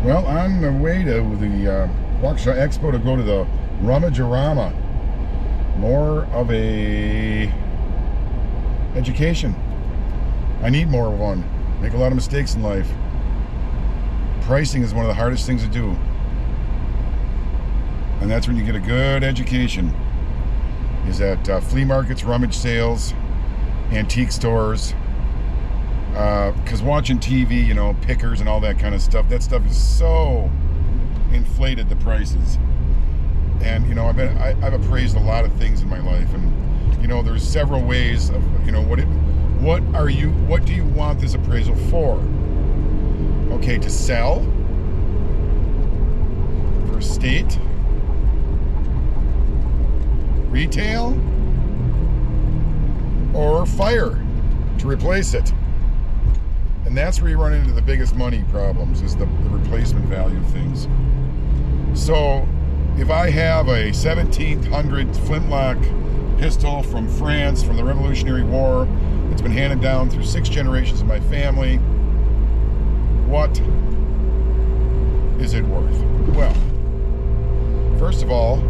Well, on the way to the Waukesha Expo to go to the Rummage-O-Rama. More of a education. I need more of one. Make a lot of mistakes in life. Pricing is one of the hardest things to do. And that's when you get a good education. Is at flea markets, rummage sales, antique stores. Because watching TV, you know, pickers and all that kind of stuff, that stuff is so inflated, the prices. And, you know, I've appraised a lot of things in my life. And, you know, there's several ways of, you know, what do you want this appraisal for? Okay, to sell, for estate, retail, or fire to replace it. And that's where you run into the biggest money problems, is the replacement value of things. So if I have a 1700 flintlock pistol from France, from the Revolutionary War, it's been handed down through 6 generations of my family, what is it worth? Well, first of all,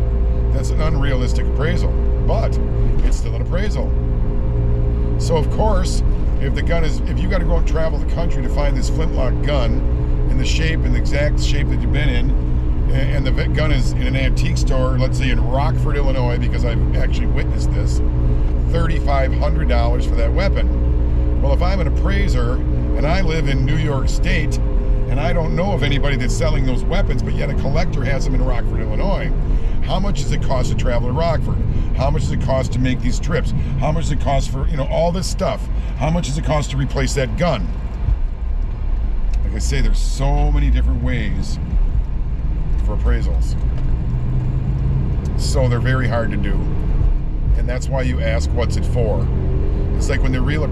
that's an unrealistic appraisal, but it's still an appraisal. So of course, if you got to go and travel the country to find this flintlock gun in the exact shape that you've been in, and the gun is in an antique store, let's say in Rockford, Illinois, because I've actually witnessed this, $3,500 for that weapon. Well, if I'm an appraiser and I live in New York State and I don't know of anybody that's selling those weapons, but yet a collector has them in Rockford, Illinois, how much does it cost to travel to Rockford? How much does it cost to make these trips? How much does it cost for, you know, all this stuff? How much does it cost to replace that gun? Like I say, there's so many different ways for appraisals. So they're very hard to do. And that's why you ask, what's it for? It's like when the real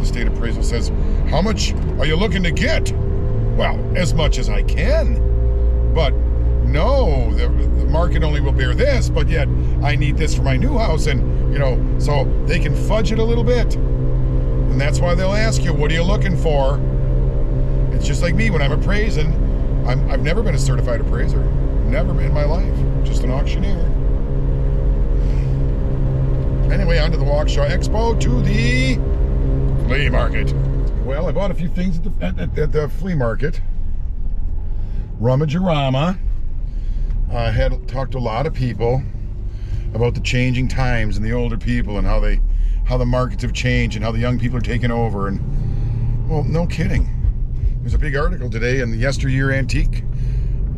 estate appraisal says, how much are you looking to get? Well, as much as I can. But no, the market only will bear this, but yet I need this for my new house, and, you know, so they can fudge it a little bit. And that's why they'll ask you, what are you looking for? It's just like me when I'm appraising. I've never been a certified appraiser. Never in my life. Just an auctioneer. Anyway, on to the Waukesha Expo, to the flea market. Well, I bought a few things at the flea market. Rummage-O-Rama. I had talked to a lot of people about the changing times and the older people and how the markets have changed and how the young people are taking over. And, well, no kidding. There's a big article today in the Yesteryear Antique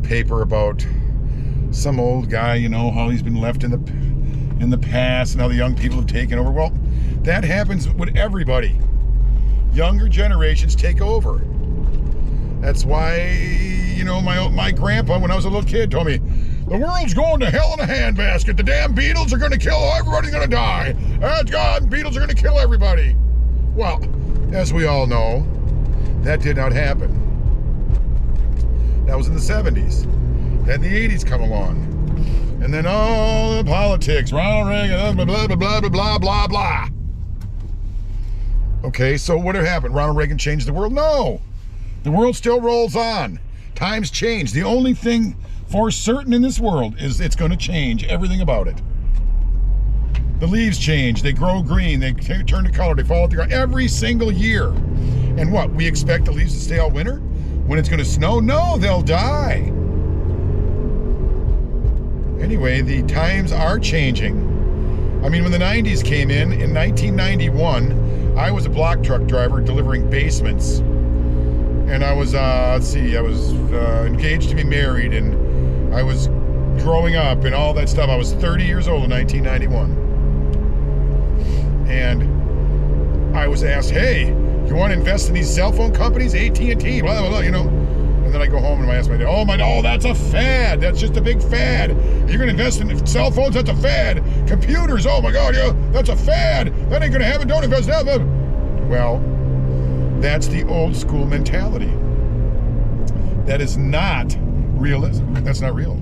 paper about some old guy, you know, how he's been left in the past and how the young people have taken over. Well, that happens with everybody. Younger generations take over. That's why, you know, my grandpa, when I was a little kid, told me, the world's going to hell in a handbasket. The damn beetles are going to kill everybody's going to die. God, beetles are going to kill everybody. Well, as we all know, that did not happen. That was in the 70s. Then the 80s come along. And then all the politics, Ronald Reagan, blah, blah, blah, blah, blah, blah, blah. Okay, so what happened? Ronald Reagan changed the world? No. The world still rolls on. Times change. The only thing for certain in this world is it's going to change everything about it. The leaves change. They grow green. They turn to color. They fall at the ground every single year. And what? We expect the leaves to stay all winter? When it's going to snow? No, they'll die. Anyway, the times are changing. I mean, when the 90s came in 1991, I was a block truck driver delivering basements. And I was, engaged to be married, and I was growing up and all that stuff. I was 30 years old in 1991. And I was asked, hey, you want to invest in these cell phone companies, AT&T, blah, blah, blah, you know? And then I go home and I ask my dad, oh, that's a fad. That's just a big fad. You're going to invest in cell phones? That's a fad. Computers, oh my God, yeah, that's a fad. That ain't going to happen. Don't invest in that. Well, that's the old school mentality. That is not realism. That's not real.